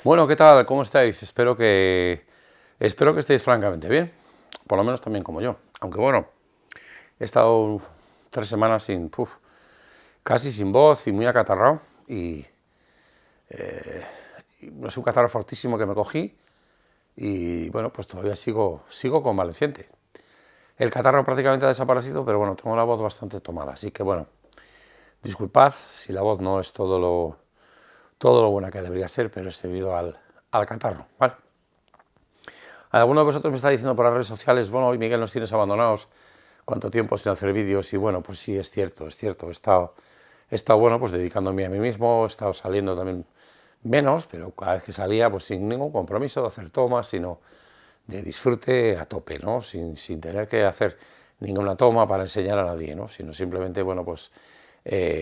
Bueno, ¿qué tal? ¿Cómo estáis? Espero que estéis francamente bien, por lo menos también como yo. Aunque bueno, he estado 3 semanas casi sin voz y muy acatarrado y no es un catarro fortísimo que me cogí y bueno, pues todavía sigo convaleciente. El catarro prácticamente ha desaparecido, pero bueno, tengo la voz bastante tomada, así que bueno, disculpad si la voz no es todo lo buena que debería ser, pero es debido al catarro, ¿vale? Alguno de vosotros me está diciendo por las redes sociales, bueno, hoy Miguel nos tienes abandonados, cuánto tiempo sin hacer vídeos, y bueno, pues sí, es cierto, he estado bueno, pues dedicándome a mí mismo, he estado saliendo también menos, pero cada vez que salía, pues sin ningún compromiso de hacer tomas, sino de disfrute a tope, ¿no? Sin tener que hacer ninguna toma para enseñar a nadie, ¿no? Sino simplemente, bueno, pues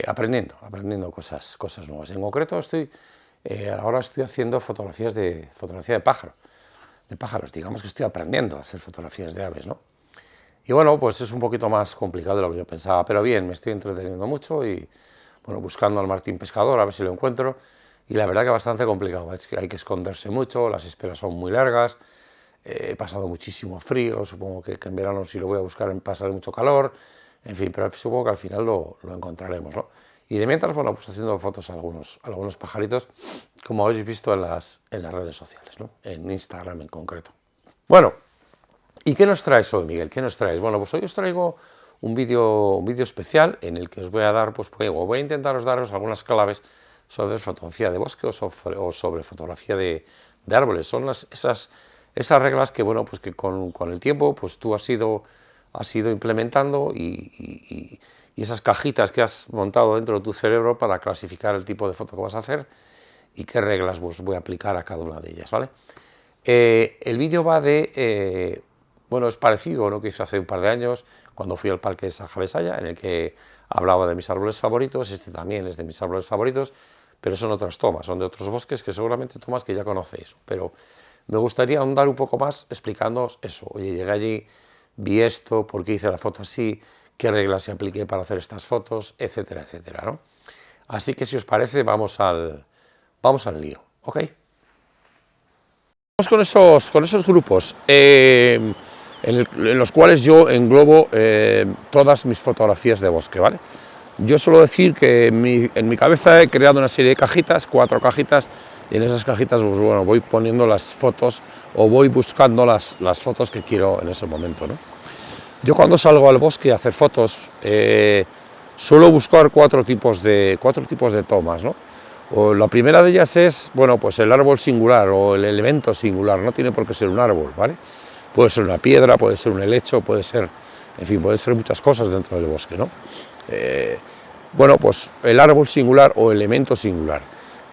aprendiendo cosas nuevas. En concreto ahora estoy haciendo fotografía de pájaros, digamos que estoy aprendiendo a hacer fotografías de aves, ¿no? Y bueno, pues es un poquito más complicado de lo que yo pensaba, pero bien, me estoy entreteniendo mucho y, bueno, buscando al martín pescador, a ver si lo encuentro, y la verdad que bastante complicado, es que hay que esconderse mucho, las esperas son muy largas, he pasado muchísimo frío, supongo que en verano si lo voy a buscar pasaré mucho calor, en fin, pero supongo que al final lo encontraremos, ¿no? Y de mientras, bueno, pues haciendo fotos a algunos pajaritos, como habéis visto en las redes sociales, ¿no? En Instagram en concreto. Bueno, ¿y qué nos traes hoy, Miguel? ¿Qué nos traes? Bueno, pues hoy os traigo un vídeo especial en el que os voy a dar, voy a intentaros daros algunas claves sobre fotografía de bosque o sobre fotografía de árboles. Son esas reglas que, bueno, pues que con el tiempo, pues tú has ido implementando y esas cajitas que has montado dentro de tu cerebro para clasificar el tipo de foto que vas a hacer y qué reglas voy a aplicar a cada una de ellas, ¿vale? El vídeo va bueno, es parecido a lo que hice hace un par de años cuando fui al parque de Saja Besaya, en el que hablaba de mis árboles favoritos. Este también es de mis árboles favoritos, pero son otras tomas, son de otros bosques que seguramente tomas que ya conocéis. Pero me gustaría ahondar un poco más explicándoos eso. Oye, llegué allí, vi esto, por qué hice la foto así, qué reglas se apliqué para hacer estas fotos, etcétera, etcétera, ¿no? Así que si os parece, vamos al lío, ¿ok? Vamos con esos grupos en los cuales yo englobo todas mis fotografías de bosque, ¿vale? Yo suelo decir que en mi cabeza he creado una serie de cajitas, 4 cajitas, y en esas cajitas, pues bueno, voy poniendo las fotos o voy buscando las fotos que quiero en ese momento, ¿no? Yo cuando salgo al bosque a hacer fotos suelo buscar cuatro tipos de tomas, ¿no? La primera de ellas es, bueno, pues el árbol singular o el elemento singular, no tiene por qué ser un árbol, ¿vale? Puede ser una piedra, puede ser un helecho, puede ser, en fin, puede ser muchas cosas dentro del bosque, ¿no? Bueno, pues el árbol singular o elemento singular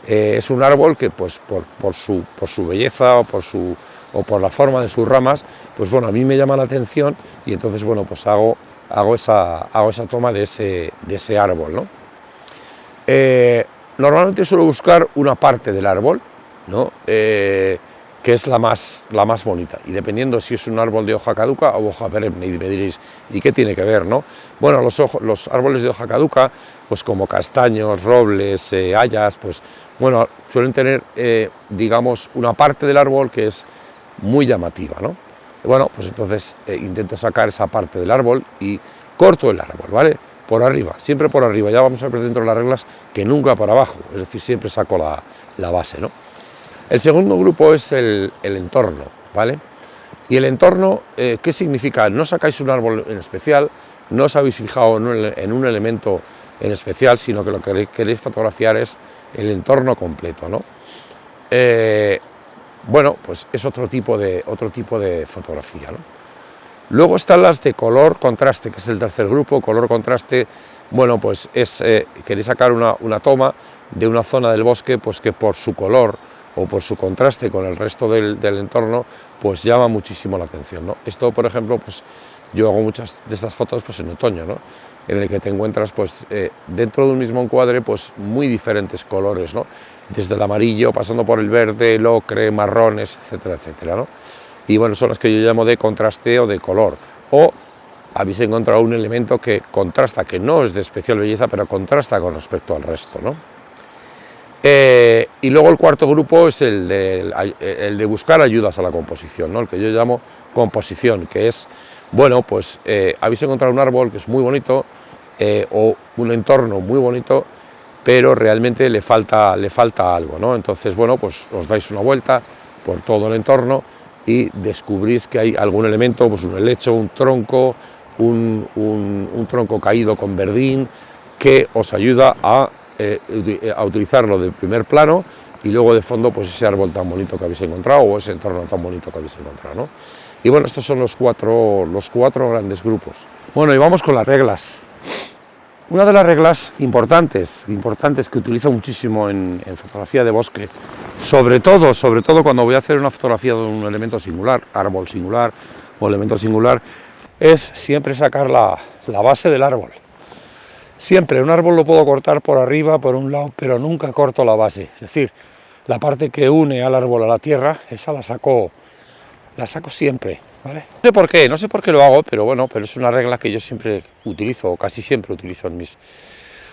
es un árbol que, pues por su belleza o por la forma de sus ramas, pues bueno, a mí me llama la atención y entonces, bueno, pues hago esa toma de ese árbol, ¿no? Normalmente suelo buscar una parte del árbol, ¿no? Que es la más bonita, y dependiendo si es un árbol de hoja caduca o hoja perenne, y me diréis, ¿y qué tiene que ver, no? Bueno, los árboles de hoja caduca, pues como castaños, robles, hayas, pues bueno, suelen tener, digamos, una parte del árbol que es muy llamativa, ¿no? Bueno, pues entonces intento sacar esa parte del árbol y corto el árbol, ¿vale? Por arriba, siempre por arriba. Ya vamos a ver dentro de las reglas que nunca por abajo, es decir, siempre saco la base, ¿no? El segundo grupo es el entorno, ¿vale? Y el entorno, ¿qué significa? No sacáis un árbol en especial, no os habéis fijado en un elemento en especial, sino que lo que queréis fotografiar es el entorno completo, ¿no? Bueno, pues es otro tipo de fotografía, ¿no? Luego están las de color contraste, que es el tercer grupo. Color contraste, bueno, pues queréis sacar una toma de una zona del bosque, pues que por su color o por su contraste con el resto del entorno, pues llama muchísimo la atención, ¿no? Esto, por ejemplo, pues yo hago muchas de estas fotos pues en otoño, ¿no? En el que te encuentras pues dentro de un mismo encuadre pues muy diferentes colores, ¿no? Desde el amarillo, pasando por el verde, el ocre, marrones, etcétera, etcétera, ¿no? Y bueno, son las que yo llamo de contraste o de color. O habéis encontrado un elemento que contrasta, que no es de especial belleza, pero contrasta con respecto al resto, ¿no? Y luego el cuarto grupo es el de buscar ayudas a la composición, ¿no? El que yo llamo composición, que es, bueno, pues habéis encontrado un árbol que es muy bonito, o un entorno muy bonito, pero realmente le falta algo, ¿no? Entonces, bueno, pues os dais una vuelta por todo el entorno y descubrís que hay algún elemento, pues un helecho, un tronco, un tronco caído con verdín, que os ayuda a utilizarlo de primer plano y luego de fondo pues ese árbol tan bonito que habéis encontrado o ese entorno tan bonito que habéis encontrado, ¿no? Y bueno, estos son los cuatro grandes grupos. Bueno, y vamos con las reglas. Una de las reglas importantes que utilizo muchísimo en fotografía de bosque, sobre todo cuando voy a hacer una fotografía de un elemento singular, árbol singular o elemento singular, es siempre sacar la base del árbol. Siempre, un árbol lo puedo cortar por arriba, por un lado, pero nunca corto la base. Es decir, la parte que une al árbol a la tierra, esa la saco siempre, ¿vale? No sé por qué lo hago, pero bueno, pero es una regla que yo siempre utilizo, o casi siempre utilizo en mis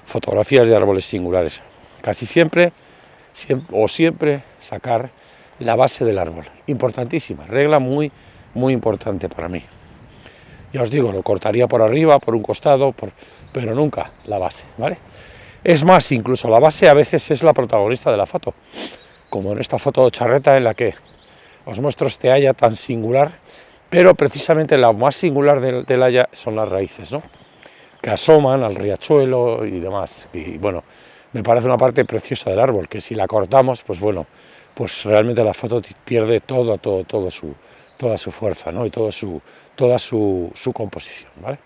fotografías de árboles singulares. Casi siempre sacar la base del árbol. Importantísima, regla muy, muy importante para mí. Ya os digo, lo cortaría por arriba, por un costado, pero nunca la base, ¿vale? Es más, incluso la base a veces es la protagonista de la foto, como en esta foto charreta en la que os muestro este haya tan singular, pero precisamente la más singular del haya son las raíces, ¿no? Que asoman al riachuelo y demás. Y bueno, me parece una parte preciosa del árbol, que si la cortamos, pues bueno, pues realmente la foto pierde toda su fuerza, ¿no? Y toda su composición, ¿vale?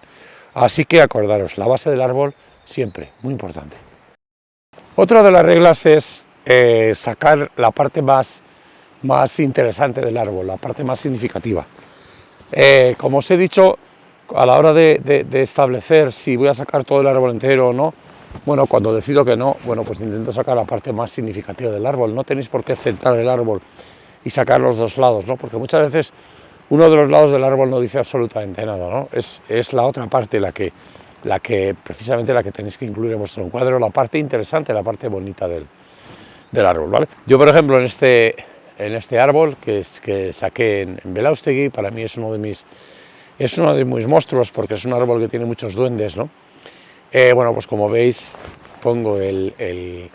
Así que acordaros, la base del árbol siempre, muy importante. Otra de las reglas es sacar la parte más interesante del árbol, la parte más significativa. Como os he dicho, a la hora de establecer si voy a sacar todo el árbol entero o no, bueno, cuando decido que no, bueno, pues intento sacar la parte más significativa del árbol. No tenéis por qué centrar el árbol y sacar los dos lados, ¿no? Porque muchas veces uno de los lados del árbol no dice absolutamente nada, ¿no? Es la otra parte precisamente la que tenéis que incluir en vuestro encuadro, la parte interesante, la parte bonita del árbol, ¿vale? Yo, por ejemplo, en este árbol que saqué en Belaustegui, para mí es uno de mis monstruos, porque es un árbol que tiene muchos duendes, ¿no? Bueno, pues como veis, pongo el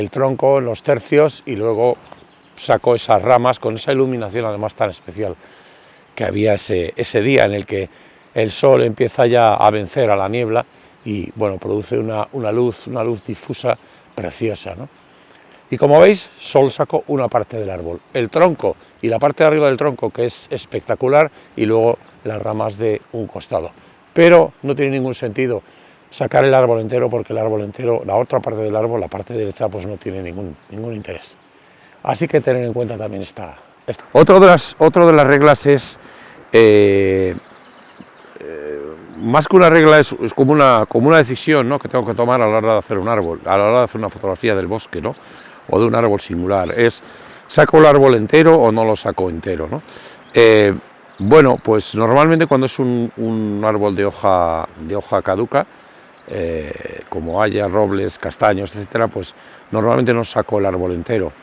tronco en los tercios y luego saco esas ramas con esa iluminación además tan especial que había ese día en el que el sol empieza ya a vencer a la niebla y bueno, produce una luz difusa preciosa, ¿no? Y como veis, solo saco una parte del árbol, el tronco y la parte de arriba del tronco, que es espectacular, y luego las ramas de un costado. Pero no tiene ningún sentido sacar el árbol entero, porque el árbol entero, la otra parte del árbol, la parte derecha, pues no tiene ningún interés. Así que tener en cuenta también esta. Otra de las reglas es, más que una regla, es como una decisión, ¿no?, que tengo que tomar a la hora de hacer un árbol, a la hora de hacer una fotografía del bosque, ¿no?, o de un árbol singular. Es, ¿saco el árbol entero o no lo saco entero, ¿no? Bueno, pues normalmente cuando es un árbol de hoja caduca, como haya, robles, castaños, etcétera, pues normalmente no saco el árbol entero.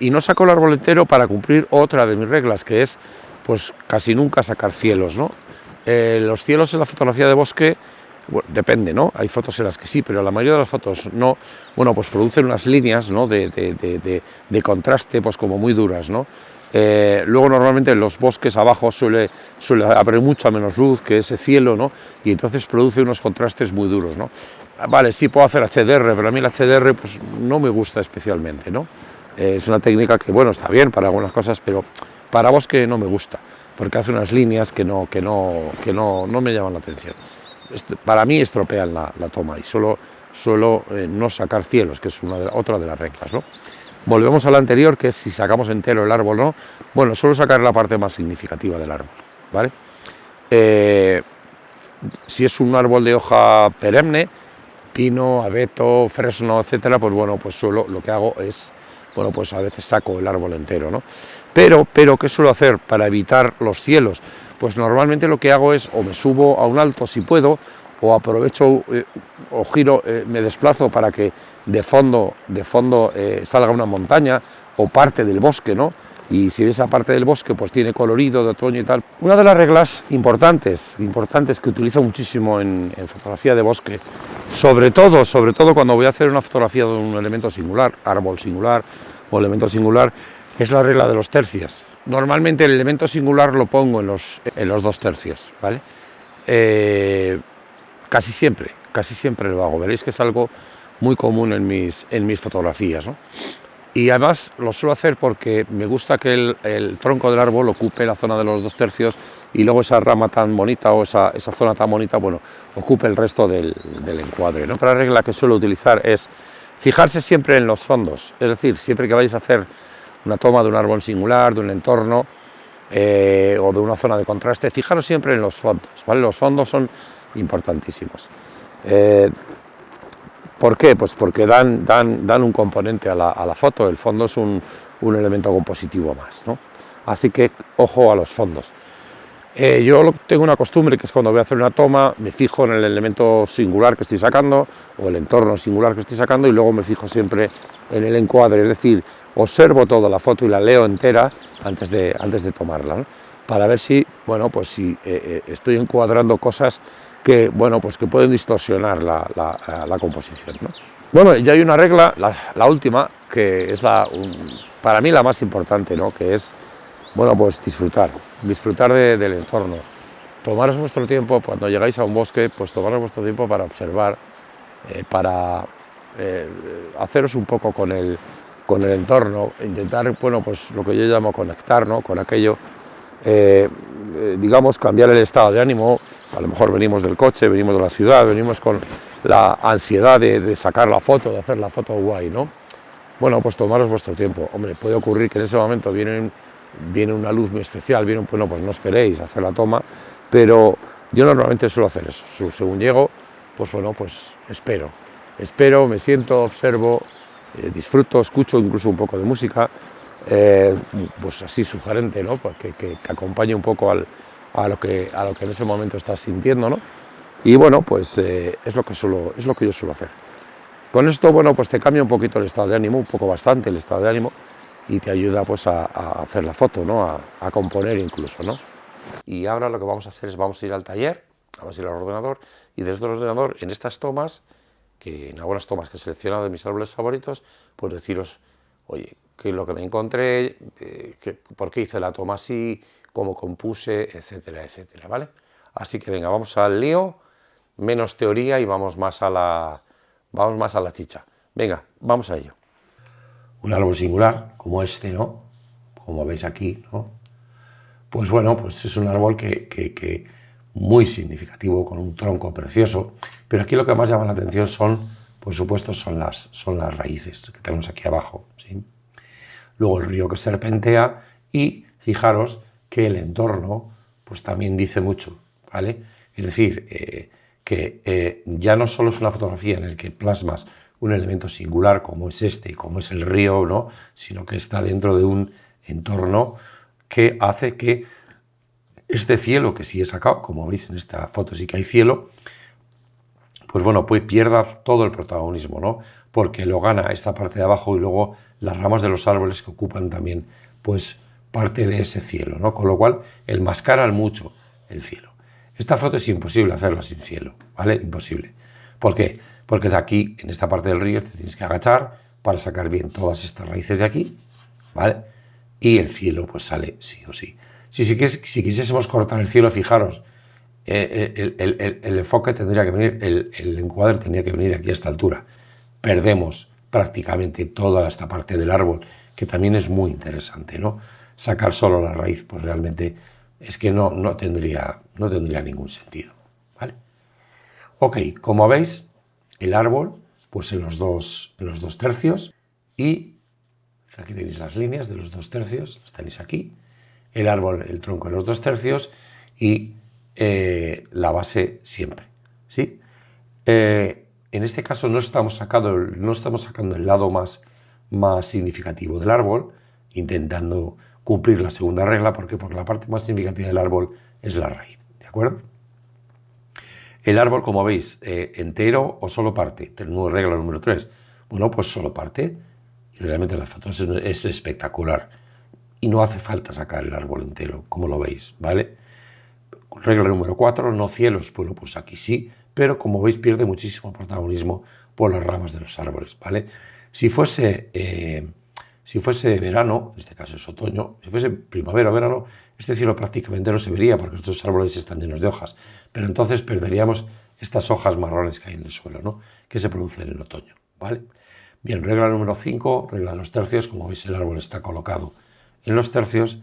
Y no saco el árbol entero para cumplir otra de mis reglas, que es, pues casi nunca sacar cielos, ¿no? Los cielos en la fotografía de bosque, bueno, depende, ¿no? Hay fotos en las que sí, pero la mayoría de las fotos no. Bueno, pues producen unas líneas, ¿no?, de contraste, pues como muy duras, ¿no? Luego normalmente en los bosques abajo suele haber mucha menos luz que ese cielo, ¿no? Y entonces produce unos contrastes muy duros, ¿no? Vale, sí puedo hacer HDR, pero a mí el HDR pues no me gusta especialmente, ¿no? Es una técnica que, bueno, está bien para algunas cosas, pero para bosque no me gusta, porque hace unas líneas que no me llaman la atención. Para mí estropean la toma y suelo no sacar cielos, que es otra de las reglas, ¿no? Volvemos a la anterior, que es si sacamos entero el árbol, ¿no? Bueno, suelo sacar la parte más significativa del árbol, ¿vale? Si es un árbol de hoja perenne, pino, abeto, fresno, etcétera, pues bueno, pues lo que hago es, bueno, pues a veces saco el árbol entero, ¿no? Pero ¿qué suelo hacer para evitar los cielos? Pues normalmente lo que hago es, o me subo a un alto si puedo, o aprovecho o giro, me desplazo para que fondo salga una montaña o parte del bosque, ¿no? Y si esa parte del bosque pues tiene colorido de otoño y tal. Una de las reglas importantes que utilizo muchísimo en fotografía de bosque, sobre todo cuando voy a hacer una fotografía de un elemento singular, árbol singular o elemento singular, es la regla de los tercios. Normalmente el elemento singular lo pongo en los 2 tercios, ¿vale? Casi siempre lo hago. Veréis que es algo muy común en mis fotografías, ¿no? Y además lo suelo hacer porque me gusta que el tronco del árbol ocupe la zona de los 2 tercios y luego esa rama tan bonita o esa zona tan bonita, bueno, ocupe el resto del encuadre, ¿no? Otra regla que suelo utilizar es fijarse siempre en los fondos, es decir, siempre que vayáis a hacer una toma de un árbol singular, de un entorno o de una zona de contraste, fijaros siempre en los fondos, ¿vale? Los fondos son importantísimos. ¿Por qué? Pues porque dan un componente a la foto. El fondo es un elemento compositivo más, ¿no? Así que ojo a los fondos. Yo tengo una costumbre que es cuando voy a hacer una toma, me fijo en el elemento singular que estoy sacando o el entorno singular que estoy sacando y luego me fijo siempre en el encuadre, es decir, observo toda la foto y la leo entera antes de tomarla, ¿no? Para ver si, bueno, pues si estoy encuadrando cosas que, bueno, pues que pueden distorsionar la composición, ¿no? Bueno, ya hay una regla, la última, que es para mí la más importante, ¿no? Que es, bueno, pues disfrutar del entorno. Tomaros vuestro tiempo, cuando llegáis a un bosque, pues tomaros vuestro tiempo para observar, para haceros un poco con el entorno, intentar, bueno, pues lo que yo llamo conectar, ¿no? Con aquello, digamos, cambiar el estado de ánimo. A lo mejor venimos del coche, venimos de la ciudad, venimos con la ansiedad de sacar la foto, de hacer la foto guay, ¿no? Bueno, pues tomaros vuestro tiempo. Hombre, puede ocurrir que en ese momento viene una luz muy especial, bueno, pues no esperéis a hacer la toma, pero yo normalmente suelo hacer eso. Según llego, pues bueno, pues espero, me siento, observo, disfruto, escucho incluso un poco de música, pues así sugerente, ¿no? Porque que acompañe un poco a lo que en ese momento estás sintiendo, ¿no? Y bueno, pues es lo que yo suelo hacer. Con esto, bueno, pues te cambia un poquito el estado de ánimo, un poco bastante el estado de ánimo, y te ayuda pues a hacer la foto, ¿no? A componer incluso, ¿no? Y ahora lo que vamos a hacer es vamos a ir al taller, vamos a ir al ordenador, y desde el ordenador, en estas tomas, en algunas tomas que he seleccionado de mis árboles favoritos, pues deciros, oye, qué es lo que me encontré, por qué hice la toma así, cómo compuse, etcétera, etcétera, ¿vale? Así que venga, vamos al lío, menos teoría y vamos más a la chicha. Venga, vamos a ello. Un árbol singular, como este, ¿no? Como veis aquí, ¿no? Pues bueno, pues es un árbol que muy significativo, con un tronco precioso, pero aquí lo que más llama la atención son, por supuesto, son las raíces que tenemos aquí abajo, ¿sí? Luego el río que serpentea y fijaros que el entorno pues también dice mucho, ¿vale? Es decir, que ya no solo es una fotografía en la que plasmas un elemento singular como es este, como es el río, ¿no? Sino que está dentro de un entorno que hace que este cielo que sí he sacado, como veis en esta foto sí que hay cielo, pues bueno, pues pierda todo el protagonismo, ¿no? Porque lo gana esta parte de abajo y luego las ramas de los árboles que ocupan también, pues, parte de ese cielo, ¿no? Con lo cual, enmascaran mucho el cielo. Esta foto es imposible hacerla sin cielo, ¿vale? Imposible. ¿Por qué? Porque de aquí, en esta parte del río, te tienes que agachar para sacar bien todas estas raíces de aquí, ¿vale? Y el cielo, pues, sale sí o sí. Si quisiésemos cortar el cielo, fijaros, el enfoque tendría que venir, el encuadre tendría que venir aquí a esta altura. Perdemos prácticamente toda esta parte del árbol, que también es muy interesante, ¿no? Sacar solo la raíz, pues realmente es que no tendría ningún sentido, ¿vale? Ok, como veis, el árbol, pues en los dos tercios, y aquí tenéis las líneas de los 2 tercios, las tenéis aquí, el árbol, el tronco en los 2 tercios y la base siempre, ¿sí? En este caso no estamos sacando el lado más significativo del árbol, intentando cumplir la segunda regla, porque la parte más significativa del árbol es la raíz, ¿de acuerdo? El árbol, como veis, entero o solo parte, regla número 3. bueno, pues solo parte. Y realmente la foto es espectacular. Y no hace falta sacar el árbol entero, como lo veis, ¿vale? Regla número 4, no cielos. Bueno, pues aquí sí, pero como veis pierde muchísimo protagonismo por las ramas de los árboles, ¿vale? Si fuese verano, en este caso es otoño, si fuese primavera o verano, este cielo prácticamente no se vería porque estos árboles están llenos de hojas, pero entonces perderíamos estas hojas marrones que hay en el suelo, ¿no? Que se producen en otoño, ¿vale? Bien, regla número 5, regla de los tercios. Como veis, el árbol está colocado en los tercios,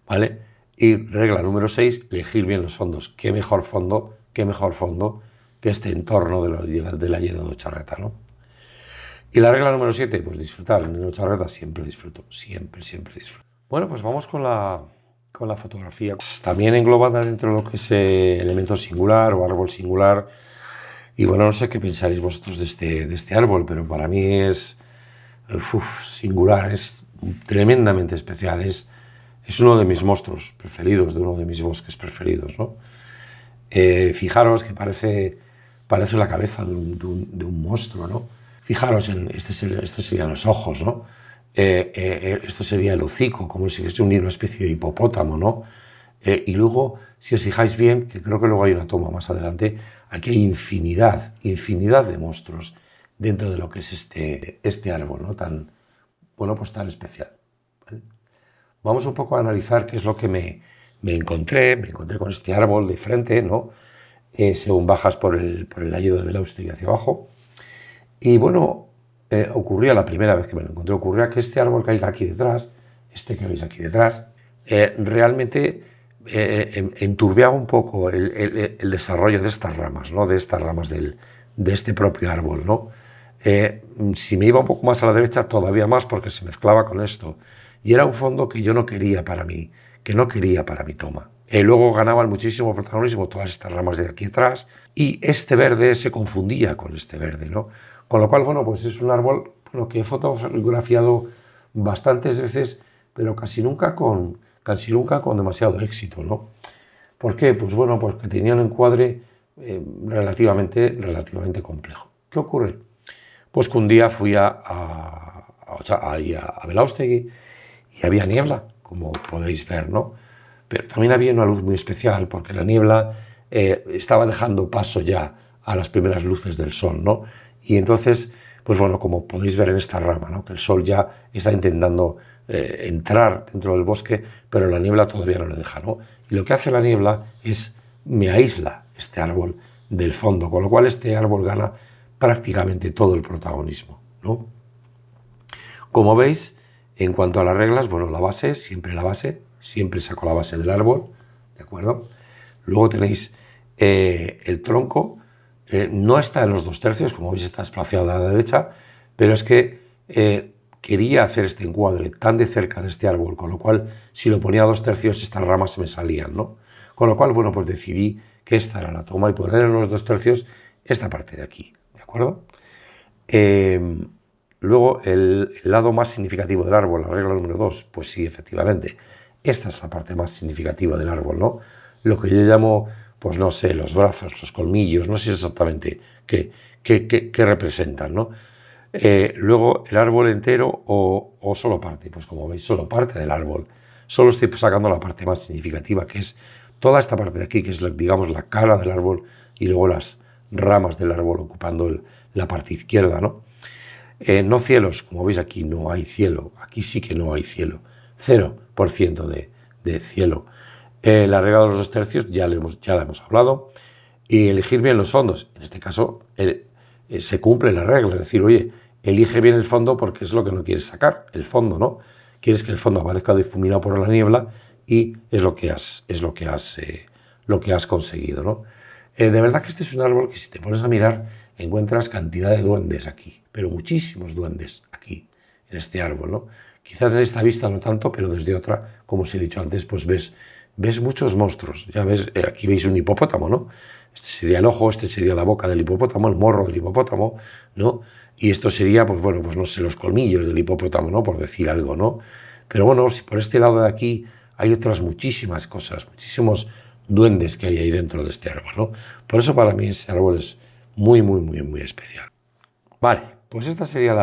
¿vale? Y regla número 6, elegir bien los fondos. Qué mejor fondo que este entorno de la Lledó de Ocharreta, ¿no? Y la regla número 7, pues disfrutar. En Ocharreta siempre disfruto, siempre disfruto. Bueno, pues vamos con la fotografía. También englobada dentro de lo que es elemento singular o árbol singular. Y bueno, no sé qué pensaréis vosotros de este árbol, pero para mí es singular, es tremendamente especial. Es uno de mis monstruos preferidos, de uno de mis bosques preferidos, ¿no? Fijaros que parece la cabeza de un monstruo, ¿no? Fijaros en estos serían los ojos, ¿no? Esto sería el hocico, como si fuese una especie de hipopótamo, ¿no? Y luego, si os fijáis bien, que creo que luego hay una toma más adelante, aquí hay infinidad de monstruos dentro de lo que es este árbol, ¿no? Tan, bueno, pues tan especial, ¿vale? Vamos un poco a analizar qué es lo que me encontré con este árbol de frente, ¿no? Según bajas por el Lledó de Belaústegui hacia abajo. Y bueno, ocurría la primera vez que me lo encontré, ocurría que este árbol que hay aquí detrás, este que veis aquí detrás, realmente enturbiaba un poco el desarrollo de estas ramas, ¿no? De estas ramas de este propio árbol, ¿no? Si me iba un poco más a la derecha, todavía más, porque se mezclaba con esto. Y era un fondo que yo no quería para mí, que no quería para mi toma. Luego ganaban muchísimo protagonismo todas estas ramas de aquí atrás, y este verde se confundía con este verde, ¿no? Con lo cual, bueno, pues es un árbol, bueno, que he fotografiado bastantes veces, pero casi nunca con demasiado éxito, ¿no? ¿Por qué? Pues bueno, porque tenía un encuadre relativamente complejo. ¿Qué ocurre? Pues que un día fui a Belaústegui y había niebla, como podéis ver, ¿no? Pero también había una luz muy especial, porque la niebla estaba dejando paso ya a las primeras luces del sol, ¿no? Y entonces, pues bueno, como podéis ver en esta rama, ¿no? Que el sol ya está intentando entrar dentro del bosque, pero la niebla todavía no le deja, ¿no? Y lo que hace la niebla es me aísla este árbol del fondo, con lo cual este árbol gana prácticamente todo el protagonismo, ¿no? Como veis, en cuanto a las reglas, bueno, siempre saco la base del árbol, ¿de acuerdo? Luego tenéis el tronco, no está en los 2/3, como veis está desplazado a la derecha, pero es que quería hacer este encuadre tan de cerca de este árbol, con lo cual si lo ponía a 2/3 estas ramas se me salían, ¿no? Con lo cual, bueno, pues decidí que esta era la toma y poner en los 2/3 esta parte de aquí, ¿de acuerdo? Luego, el lado más significativo del árbol, la regla número 2, pues sí, efectivamente, esta es la parte más significativa del árbol, ¿no? Lo que yo llamo, pues no sé, los brazos, los colmillos, no sé exactamente qué representan, ¿no? Luego, el árbol entero o solo parte, pues como veis, solo parte del árbol. Solo estoy sacando la parte más significativa, que es toda esta parte de aquí, que es, digamos, la cara del árbol, y luego las ramas del árbol ocupando la parte izquierda, ¿no? No cielos, como veis aquí no hay cielo, aquí sí que no hay cielo, 0% de cielo. La regla de los 2/3 ya la hemos hablado, y elegir bien los fondos, en este caso se cumple la regla, es decir, oye, elige bien el fondo porque es lo que no quieres sacar, el fondo, ¿no? Quieres que el fondo aparezca difuminado por la niebla y es lo que has conseguido, ¿no? De verdad que este es un árbol que si te pones a mirar encuentras cantidad de duendes aquí, pero muchísimos duendes aquí, en este árbol, ¿no? Quizás en esta vista no tanto, pero desde otra, como os he dicho antes, pues ves muchos monstruos. Ya ves, aquí veis un hipopótamo, ¿no? Este sería el ojo, este sería la boca del hipopótamo, el morro del hipopótamo, ¿no? Y esto sería, pues bueno, pues no sé, los colmillos del hipopótamo, ¿no? Por decir algo, ¿no? Pero bueno, si por este lado de aquí hay otras muchísimas cosas, muchísimos duendes que hay ahí dentro de este árbol, ¿no? Por eso para mí ese árbol es muy especial. Vale, pues esta sería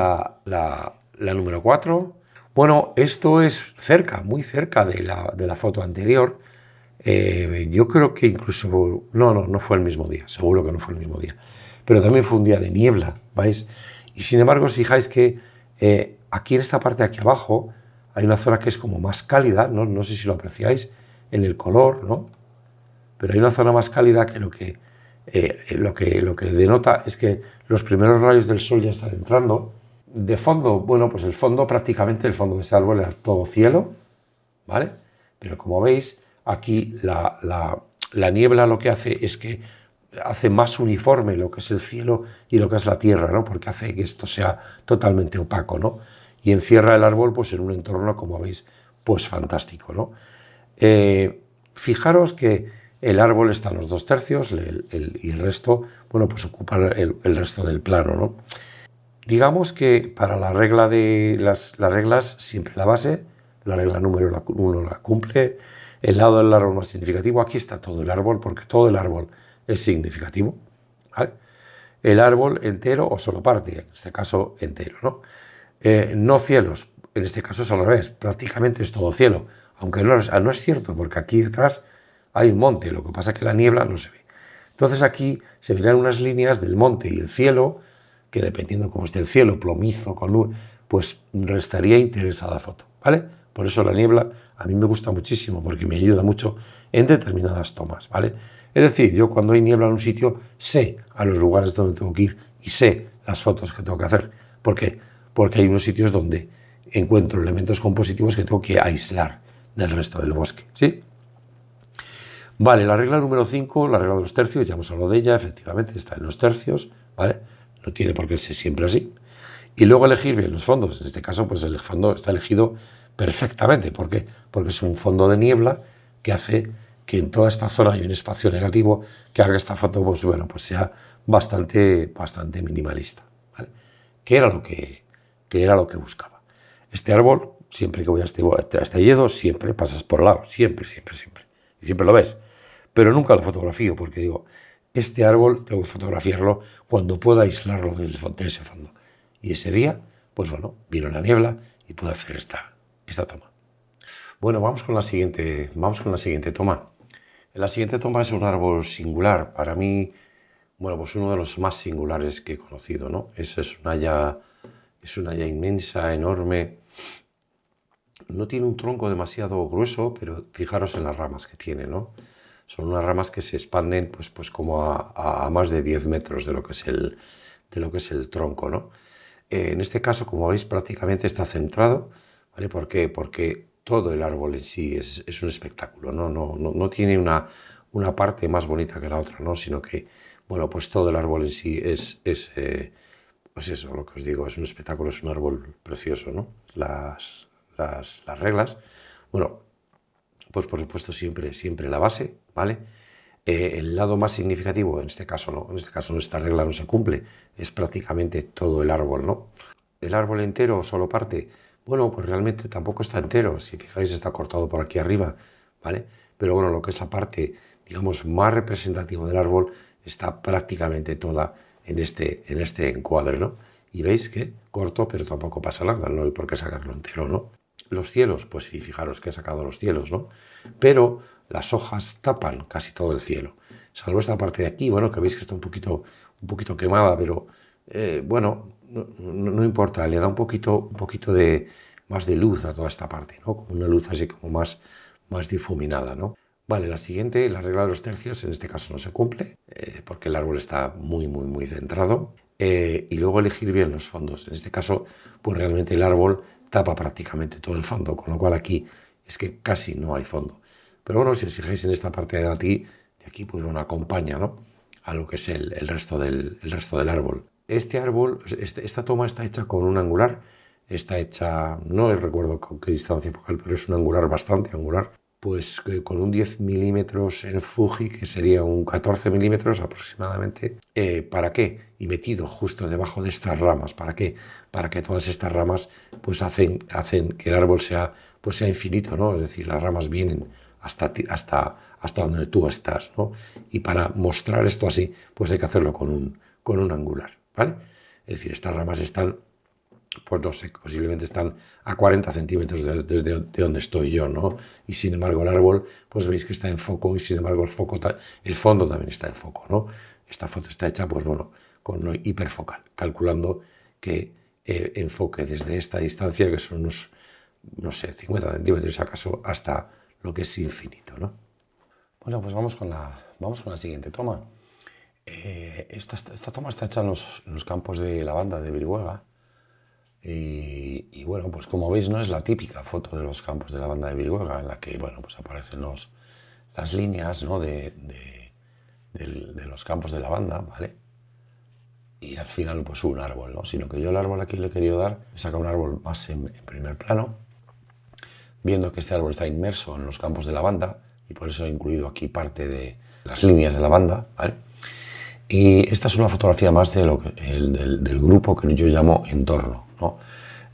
la número 4. Bueno, esto es cerca, muy cerca de la foto anterior. Yo creo que incluso... No fue el mismo día, seguro que no fue el mismo día. Pero también fue un día de niebla, ¿veis? Y sin embargo, os fijáis que aquí en esta parte de aquí abajo hay una zona que es como más cálida, no sé si lo apreciáis en el color, ¿no? Pero hay una zona más cálida que lo que denota es que los primeros rayos del sol ya están entrando. De fondo, bueno, pues el fondo, prácticamente el fondo de este árbol era todo cielo, ¿vale? Pero como veis, aquí la niebla lo que hace es que hace más uniforme lo que es el cielo y lo que es la tierra, ¿no? Porque hace que esto sea totalmente opaco, ¿no? Y encierra el árbol pues en un entorno, como veis, pues fantástico, ¿no? Fijaros que el árbol está en los 2/3 y el resto, bueno, pues ocupa el resto del plano, ¿no? Digamos que para la regla de las reglas, siempre la base, la regla número 1 la cumple, el lado del árbol más significativo, aquí está todo el árbol, porque todo el árbol es significativo, ¿vale? El árbol entero o solo parte, en este caso entero, ¿no? No cielos, en este caso es al revés, prácticamente es todo cielo, aunque no es cierto, porque aquí detrás hay un monte, lo que pasa es que la niebla no se ve. Entonces aquí se verán unas líneas del monte y el cielo, que dependiendo cómo esté el cielo, plomizo, con luz, pues restaría interés a la foto, ¿vale? Por eso la niebla a mí me gusta muchísimo, porque me ayuda mucho en determinadas tomas, ¿vale? Es decir, yo cuando hay niebla en un sitio, sé a los lugares donde tengo que ir y sé las fotos que tengo que hacer. ¿Por qué? Porque hay unos sitios donde encuentro elementos compositivos que tengo que aislar del resto del bosque, ¿sí? Vale, la regla número 5, la regla de los tercios, ya hemos hablado de ella, efectivamente está en los tercios, ¿vale? No tiene por qué ser siempre así. Y luego elegir bien los fondos. En este caso, pues el fondo está elegido perfectamente. ¿Por qué? Porque es un fondo de niebla que hace que en toda esta zona hay un espacio negativo que haga que esta foto, pues bueno, pues sea bastante minimalista, ¿vale? Que era lo que buscaba. Este árbol, siempre que voy a este yedo, siempre pasas por el lado, siempre. Y siempre lo ves. Pero nunca lo fotografío, porque digo, este árbol tengo que fotografiarlo cuando pueda aislarlo de ese fondo. Y ese día, pues bueno, vino la niebla y pude hacer esta toma. Bueno, vamos con la siguiente toma. La siguiente toma es un árbol singular. Para mí, bueno, pues uno de los más singulares que he conocido, ¿no? Es una haya inmensa, enorme. No tiene un tronco demasiado grueso, pero fijaros en las ramas que tiene, ¿no? Son unas ramas que se expanden pues como a más de 10 metros de lo que es el tronco, ¿no? En este caso, como veis, prácticamente está centrado, ¿vale? ¿Por qué? Porque todo el árbol en sí es un espectáculo, ¿no? No tiene una parte más bonita que la otra, ¿no? Sino que, bueno, pues todo el árbol en sí pues eso, lo que os digo, es un espectáculo, es un árbol precioso, ¿no? Las reglas, bueno, pues por supuesto siempre la base, ¿vale? El lado más significativo, en este caso no, esta regla no se cumple, es prácticamente todo el árbol, ¿no? El árbol entero o solo parte, bueno, pues realmente tampoco está entero, si fijáis está cortado por aquí arriba, ¿vale? Pero bueno, lo que es la parte, digamos, más representativa del árbol está prácticamente toda en este encuadre, ¿no? Y veis que corto, pero tampoco pasa nada, no hay por qué sacarlo entero, ¿no? Los cielos, pues sí, fijaros que he sacado los cielos, ¿no? Pero las hojas tapan casi todo el cielo, salvo esta parte de aquí, bueno, que veis que está un poquito quemada, pero bueno, no importa, le da un poquito más de luz a toda esta parte, ¿no? Como una luz así como más difuminada, ¿no? Vale, la siguiente, la regla de los tercios, en este caso no se cumple, porque el árbol está muy centrado, y luego elegir bien los fondos. En este caso, pues realmente el árbol tapa prácticamente todo el fondo, con lo cual aquí es que casi no hay fondo. Pero bueno, si os fijáis en esta parte de aquí pues bueno, acompaña, ¿no?, a lo que es el resto del árbol. Este árbol, esta toma está hecha con un angular, está hecha, no recuerdo con qué distancia focal, pero es un angular bastante angular, pues con un 10 milímetros en Fuji, que sería un 14 milímetros aproximadamente. ¿Para qué? Y metido justo debajo de estas ramas. ¿Para qué? Para que todas estas ramas pues hacen que el árbol sea infinito, ¿no? Es decir, las ramas vienen hasta donde tú estás, ¿no? Y para mostrar esto así, pues hay que hacerlo con un angular, ¿vale? Es decir, estas ramas están, pues no sé, posiblemente están a 40 centímetros desde de donde estoy yo, ¿no? Y sin embargo el árbol, pues veis que está en foco y sin embargo el fondo también está en foco, ¿no? Esta foto está hecha, pues bueno, con hiperfocal, calculando que enfoque desde esta distancia, que son unos, no sé, 50 centímetros acaso, hasta lo que es infinito, ¿no? Bueno, pues vamos con la siguiente toma. Esta toma está hecha en los campos de lavanda de Viruega. Y bueno, pues como veis, no es la típica foto de los campos de lavanda de Viruega, en la que, bueno, pues aparecen las líneas, ¿no? de los campos de lavanda, ¿vale? Y al final, pues un árbol, ¿no? Sino que yo el árbol aquí le he querido dar, he sacado un árbol más en primer plano, viendo que este árbol está inmerso en los campos de lavanda, y por eso he incluido aquí parte de las líneas de lavanda, ¿vale? Y esta es una fotografía más del grupo que yo llamo entorno, ¿no?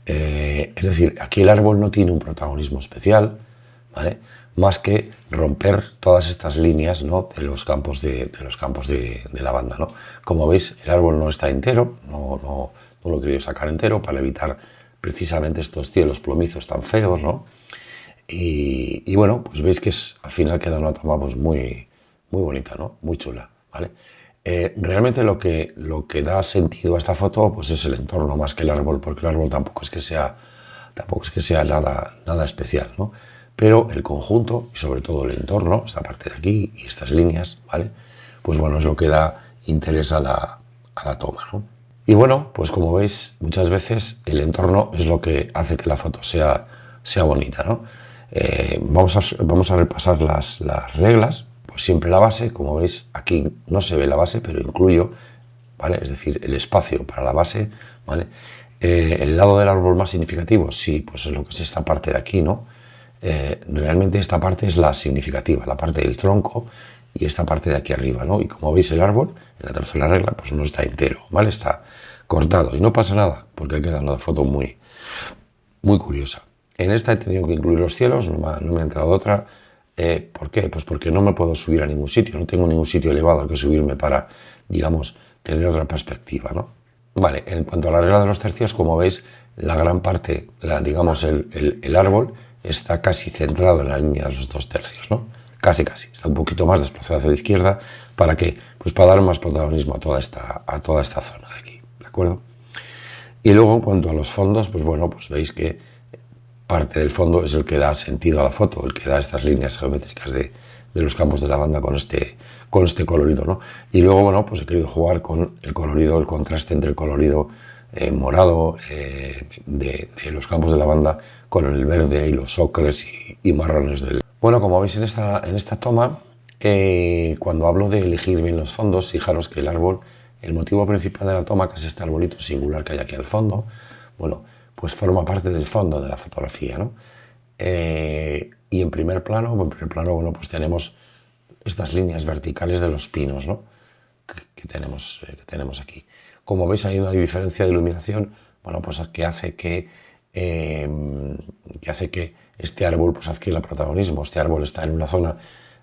Es decir, aquí el árbol no tiene un protagonismo especial, ¿vale? Más que romper todas estas líneas, ¿no? de los campos de lavanda, ¿no? Como veis, el árbol no está entero, no lo he querido sacar entero para evitar precisamente estos cielos plomizos tan feos, ¿no? Y bueno, pues veis que al final queda una toma pues muy bonita, ¿no? Muy chula, ¿vale? Realmente lo que da sentido a esta foto pues es el entorno más que el árbol, porque el árbol tampoco es que sea nada especial, ¿no? Pero el conjunto y sobre todo el entorno, esta parte de aquí y estas líneas, ¿vale? Pues bueno, es lo que da interés a la toma, ¿no? Y bueno, pues como veis, muchas veces el entorno es lo que hace que la foto sea bonita, ¿no? Vamos a repasar las reglas. Pues siempre la base, como veis, aquí no se ve la base, pero incluyo, ¿vale? Es decir, el espacio para la base, ¿vale? El lado del árbol más significativo, sí, pues es lo que es esta parte de aquí, ¿no? Realmente esta parte es la significativa, la parte del tronco y esta parte de aquí arriba, ¿no? Y como veis el árbol, en la tercera regla, pues no está entero, ¿vale? Está cortado y no pasa nada, porque ha quedado una foto muy curiosa. En esta he tenido que incluir los cielos, no me ha entrado otra. ¿Por qué? Pues porque no me puedo subir a ningún sitio, no tengo ningún sitio elevado al que subirme para, digamos, tener otra perspectiva, ¿no? Vale, en cuanto a la regla de los tercios, como veis, la gran parte, digamos, el árbol está casi centrado en la línea de los 2 tercios, ¿no? Casi, está un poquito más desplazado hacia la izquierda. ¿Para qué? Pues para dar más protagonismo a toda esta zona de aquí, ¿de acuerdo? Y luego, en cuanto a los fondos, pues bueno, pues veis que parte del fondo es el que da sentido a la foto, el que da estas líneas geométricas de los campos de lavanda con este colorido, ¿no? Y luego, bueno, pues he querido jugar con el colorido, el contraste entre el colorido morado de los campos de lavanda con el verde y los ocres y marrones del... Bueno, como veis en esta toma, cuando hablo de elegir bien los fondos, fijaros que el árbol, el motivo principal de la toma, que es este arbolito singular que hay aquí al fondo, bueno, pues forma parte del fondo de la fotografía, ¿no? Y en primer plano, bueno, pues tenemos estas líneas verticales de los pinos, ¿no? que tenemos aquí. Como veis, hay una diferencia de iluminación, bueno, pues que hace que este árbol pues adquiera protagonismo. Este árbol está en una zona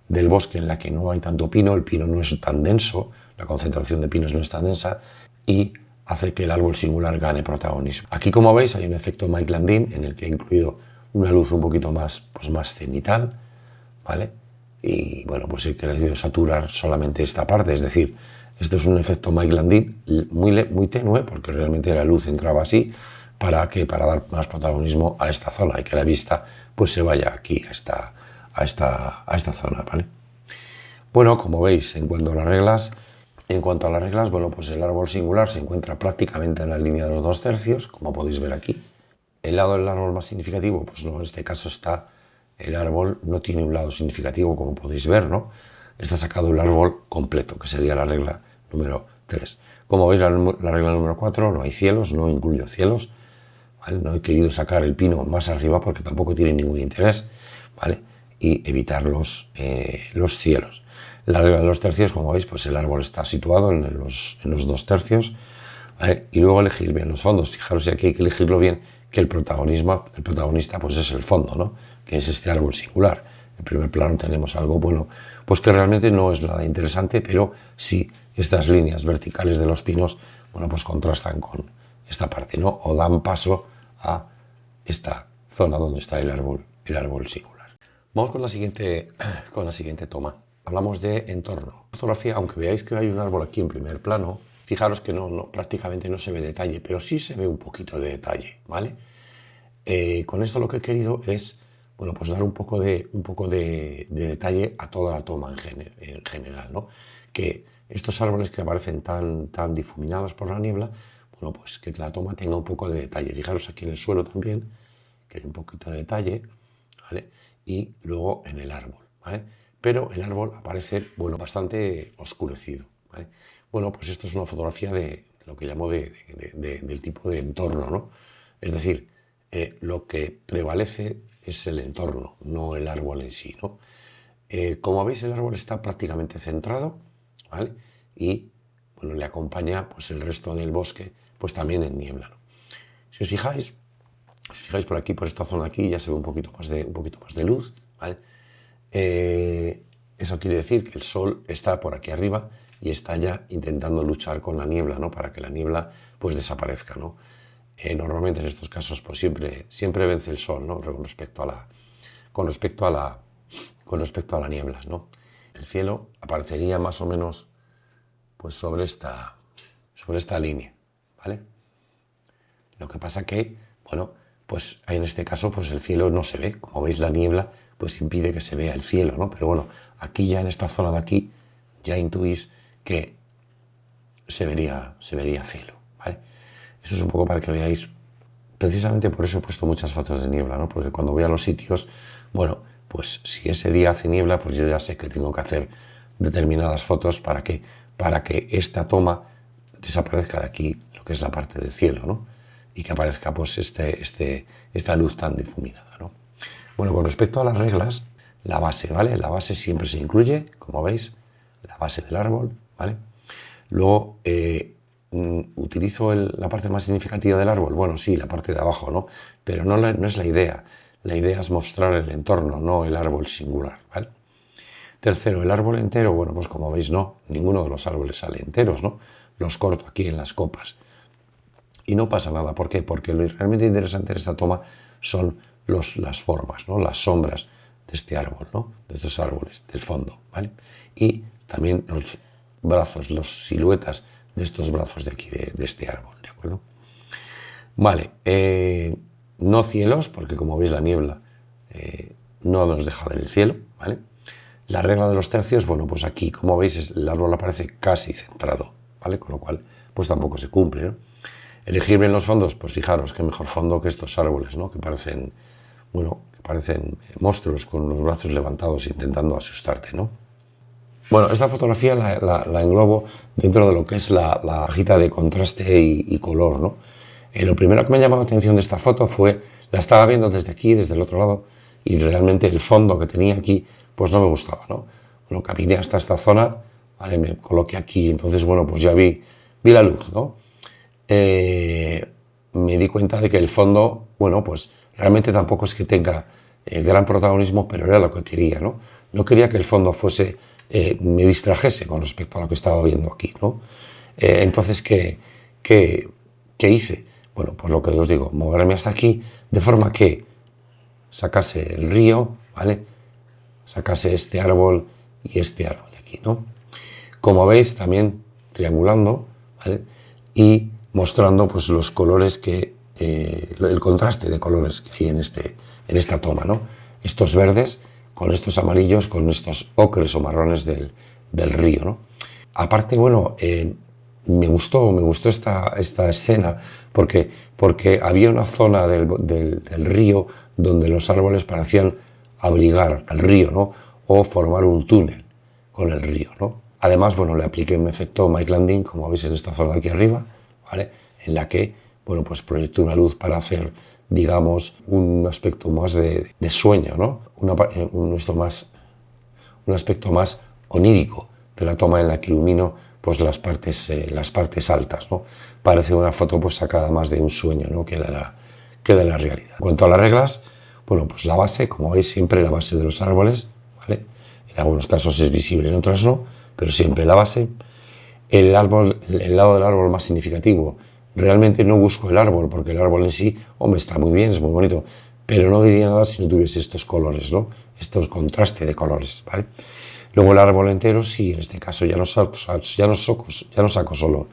del bosque en la que no hay tanto pino, el pino no es tan denso, la concentración de pinos no es tan densa, y hace que el árbol singular gane protagonismo. Aquí, como veis, hay un efecto Mike Landin en el que he incluido una luz un poquito más cenital, ¿vale? Y bueno, pues he querido saturar solamente esta parte, es decir, este es un efecto Mike Landin muy tenue, porque realmente la luz entraba así, para dar más protagonismo a esta zona y que la vista pues se vaya aquí a esta zona, ¿vale? Bueno, como veis, en cuanto a las reglas, bueno, pues el árbol singular se encuentra prácticamente en la línea de los 2 tercios, como podéis ver aquí. El lado del árbol más significativo, pues no, en este caso el árbol no tiene un lado significativo, como podéis ver, ¿no? Está sacado el árbol completo, que sería la regla número 3. Como veis, la regla número 4, no hay cielos, no incluyo cielos, ¿vale? No he querido sacar el pino más arriba porque tampoco tiene ningún interés, ¿vale? Y evitar los cielos. La regla de los tercios, como veis, pues el árbol está situado en los 2 tercios, ¿vale? Y luego elegir bien los fondos. Fijaros que aquí hay que elegirlo bien, que el protagonista pues es el fondo, ¿no? Que es este árbol singular. En primer plano tenemos algo, bueno, pues que realmente no es nada interesante, pero sí estas líneas verticales de los pinos bueno, pues contrastan con esta parte, ¿no? O dan paso a esta zona donde está el árbol singular. Vamos con la siguiente toma. Hablamos de entorno. Fotografía, aunque veáis que hay un árbol aquí en primer plano, fijaros que prácticamente no se ve detalle, pero sí se ve un poquito de detalle, ¿vale? Con esto lo que he querido es, bueno, pues dar un poco de detalle a toda la toma en general, ¿no? Que estos árboles que aparecen tan difuminados por la niebla, bueno, pues que la toma tenga un poco de detalle. Fijaros aquí en el suelo también, que hay un poquito de detalle, ¿vale? Y luego en el árbol, ¿vale? Pero el árbol aparece, bueno, bastante oscurecido, ¿vale? Bueno, pues esto es una fotografía de lo que llamo del tipo de entorno, ¿no? Es decir, lo que prevalece es el entorno, no el árbol en sí, ¿no? Como veis, el árbol está prácticamente centrado, ¿vale? Y, bueno, le acompaña pues el resto del bosque, pues también en niebla, ¿no? Si os fijáis por aquí, por esta zona aquí, ya se ve un poquito más de luz, ¿vale? Eso quiere decir que el sol está por aquí arriba y está ya intentando luchar con la niebla, ¿no? Para que la niebla pues desaparezca, ¿no? Normalmente en estos casos pues siempre vence el sol, ¿no? Con respecto a la niebla, ¿no? El cielo aparecería más o menos pues sobre esta línea, ¿vale? Lo que pasa que, bueno, pues en este caso pues el cielo no se ve. Como veis, la niebla pues impide que se vea el cielo, ¿no? Pero bueno, aquí ya en esta zona de aquí ya intuís que se vería cielo, ¿vale? Esto es un poco para que veáis, precisamente por eso he puesto muchas fotos de niebla, ¿no? Porque cuando voy a los sitios, bueno, pues si ese día hace niebla, pues yo ya sé que tengo que hacer determinadas fotos para que esta toma desaparezca de aquí, lo que es la parte del cielo, ¿no? Y que aparezca pues esta luz tan difuminada, ¿no? Bueno, con respecto a las reglas, la base, ¿vale? La base siempre se incluye, como veis, la base del árbol, ¿vale? Luego, ¿utilizo la parte más significativa del árbol? Bueno, sí, la parte de abajo, ¿no? Pero no es la idea. La idea es mostrar el entorno, no el árbol singular, ¿vale? Tercero, el árbol entero, bueno, pues como veis, no, ninguno de los árboles sale enteros, ¿no? Los corto aquí en las copas. Y no pasa nada. ¿Por qué? Porque lo realmente interesante de esta toma son las formas, ¿no? Las sombras de este árbol, ¿no? De estos árboles, del fondo, ¿vale? Y también los brazos, las siluetas de estos brazos de aquí, de este árbol, ¿de acuerdo? Vale, no cielos, porque como veis la niebla no nos deja ver el cielo, ¿vale? La regla de los tercios, bueno, pues aquí, como veis, el árbol aparece casi centrado, ¿vale? Con lo cual, pues tampoco se cumple, ¿no? Elegir bien los fondos, pues fijaros, qué mejor fondo que estos árboles, ¿no? Que parecen monstruos con los brazos levantados intentando asustarte, ¿no? Bueno, esta fotografía la englobo dentro de lo que es la hojita de contraste y color, ¿no? Lo primero que me llamó la atención de esta foto fue, la estaba viendo desde aquí, desde el otro lado, y realmente el fondo que tenía aquí, pues no me gustaba, ¿no? Bueno, caminé hasta esta zona, ¿vale? Me coloqué aquí, entonces, bueno, pues ya vi la luz, ¿no? Me di cuenta de que el fondo, bueno, pues realmente tampoco es que tenga gran protagonismo, pero era lo que quería, ¿no? No quería que el fondo me distrajese con respecto a lo que estaba viendo aquí, ¿no? Entonces, ¿qué hice? Bueno, pues lo que os digo, moverme hasta aquí, de forma que sacase el río, ¿vale? Sacase este árbol y este árbol de aquí, ¿no? Como veis, también triangulando, ¿vale? Y mostrando pues los colores el contraste de colores que hay en esta toma, ¿no? Estos verdes con estos amarillos, con estos ocres o marrones del río, ¿no? Aparte, bueno, me gustó esta escena porque había una zona del río donde los árboles parecían abrigar al río, ¿no? O formar un túnel con el río, ¿no? Además, bueno, le apliqué un efecto Mike Landing, como veis en esta zona de aquí arriba, ¿vale? En la que, bueno, pues proyecté una luz para hacer, digamos, un aspecto más de sueño, ¿no? Un aspecto más onírico de la toma en la que ilumino pues las partes altas, ¿no? Parece una foto pues sacada más de un sueño, ¿no? que de la realidad. En cuanto a las reglas, bueno, pues la base, como veis, siempre la base de los árboles, ¿vale? En algunos casos es visible, en otros no, pero siempre la base. el lado del árbol más significativo. Realmente no busco el árbol, porque el árbol en sí, hombre, está muy bien, es muy bonito, pero no diría nada si no tuviese estos colores, ¿no? Estos contrastes de colores, ¿vale? Luego el árbol entero, sí, en este caso ya no saco solo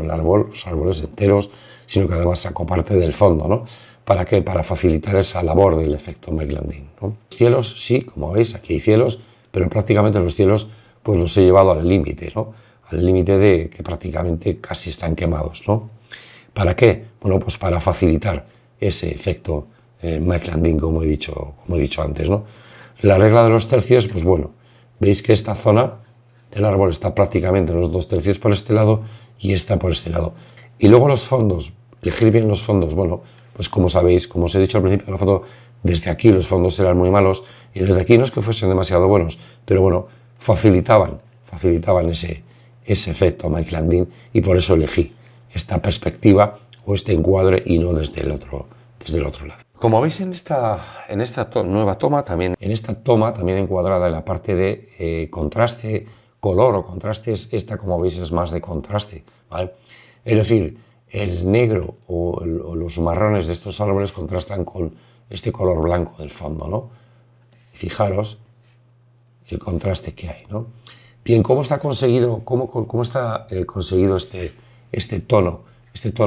el árbol, los árboles enteros, sino que además saco parte del fondo, ¿no? ¿Para qué? Para facilitar esa labor del efecto Mike-Landin, ¿no? Cielos, sí, como veis, aquí hay cielos, pero prácticamente los cielos pues los he llevado al límite, ¿no? Al límite de que prácticamente casi están quemados, ¿no? ¿Para qué? Bueno, pues para facilitar ese efecto Mike-Landin, como he dicho antes, ¿no? La regla de los tercios, pues bueno, veis que esta zona del árbol está prácticamente los 2 tercios por este lado y esta por este lado. Y luego los fondos, elegir bien los fondos, bueno, pues como sabéis, como os he dicho al principio de la foto, desde aquí los fondos eran muy malos y desde aquí no es que fuesen demasiado buenos, pero bueno, facilitaban ese efecto Mike-Landin y por eso elegí esta perspectiva o este encuadre y no desde el otro lado. Como veis en esta nueva toma, también encuadrada en la parte de contraste, color o contrastes, esta como veis es más de contraste, ¿vale? Es decir, el negro o los marrones de estos árboles contrastan con este color blanco del fondo, ¿no? Fijaros el contraste que hay, ¿no? Bien, ¿cómo está conseguido este tono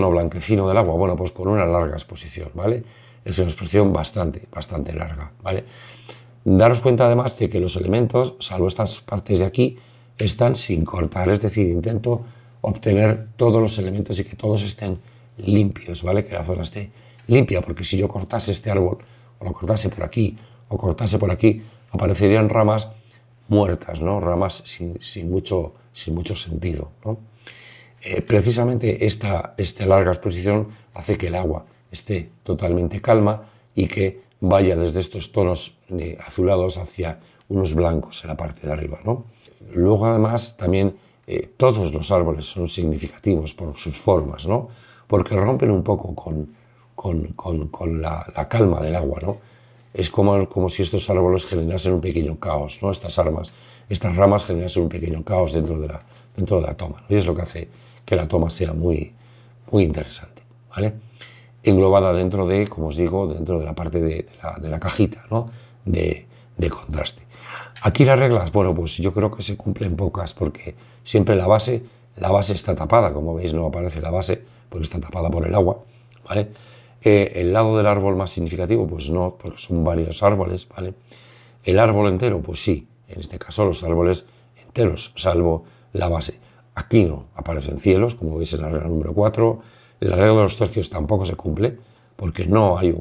blanquecino del agua? Bueno, pues con una larga exposición, ¿vale? Es una exposición bastante larga, ¿vale? Daros cuenta además de que los elementos, salvo estas partes de aquí, están sin cortar, es decir, intento obtener todos los elementos y que todos estén limpios, ¿vale? Que la zona esté limpia, porque si yo cortase este árbol, o lo cortase por aquí, o cortase por aquí, aparecerían ramas muertas, ¿no? Ramas sin mucho sentido, ¿no? Precisamente esta larga exposición hace que el agua esté totalmente calma y que vaya desde estos tonos azulados hacia unos blancos en la parte de arriba, ¿no? Luego además también todos los árboles son significativos por sus formas, ¿no? Porque rompen un poco con la calma del agua, ¿no? Es como si estos árboles generasen un pequeño caos, ¿no? Estas ramas generasen un pequeño caos dentro de la toma, ¿no? Y es lo que hace que la toma sea muy interesante, ¿vale? Englobada dentro de, como os digo, dentro de la parte de la cajita, ¿no? de contraste. Aquí las reglas, bueno, pues yo creo que se cumplen pocas, porque siempre la base está tapada, como veis no aparece la base, porque está tapada por el agua, ¿vale? El lado del árbol más significativo, pues no, porque son varios árboles, ¿vale? El árbol entero, pues sí, en este caso los árboles enteros, salvo la base. Aquí no aparecen cielos, como veis en la regla número 4. La regla de los tercios tampoco se cumple, porque no hay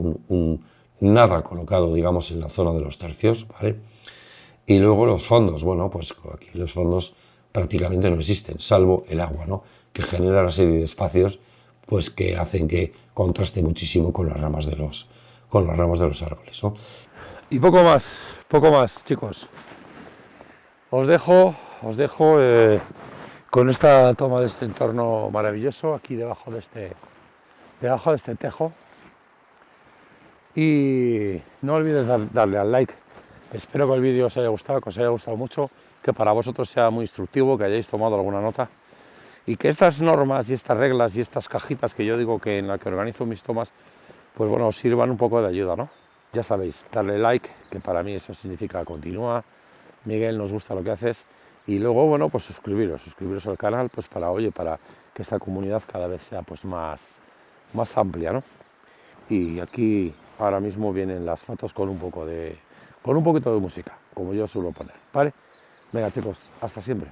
nada colocado, digamos, en la zona de los tercios, ¿vale? Y luego los fondos, bueno, pues aquí los fondos prácticamente no existen, salvo el agua, ¿no? Que genera una serie de espacios, pues que hacen que contraste muchísimo con las ramas de los árboles, ¿no? Y poco más, chicos. Os dejo con esta toma de este entorno maravilloso aquí debajo de este tejo. Y no olvides darle al like. Espero que el vídeo os haya gustado, que os haya gustado mucho, que para vosotros sea muy instructivo, que hayáis tomado alguna nota y que estas normas y estas reglas y estas cajitas que yo digo que en la que organizo mis tomas, pues bueno, os sirvan un poco de ayuda, ¿no? Ya sabéis, darle like, que para mí eso significa continúa. Miguel, nos gusta lo que haces. Y luego, bueno, pues suscribiros al canal, pues para que esta comunidad cada vez sea pues más amplia, ¿no? Y aquí ahora mismo vienen las fotos con un poquito de música, como yo suelo poner, ¿vale? Venga, chicos, hasta siempre.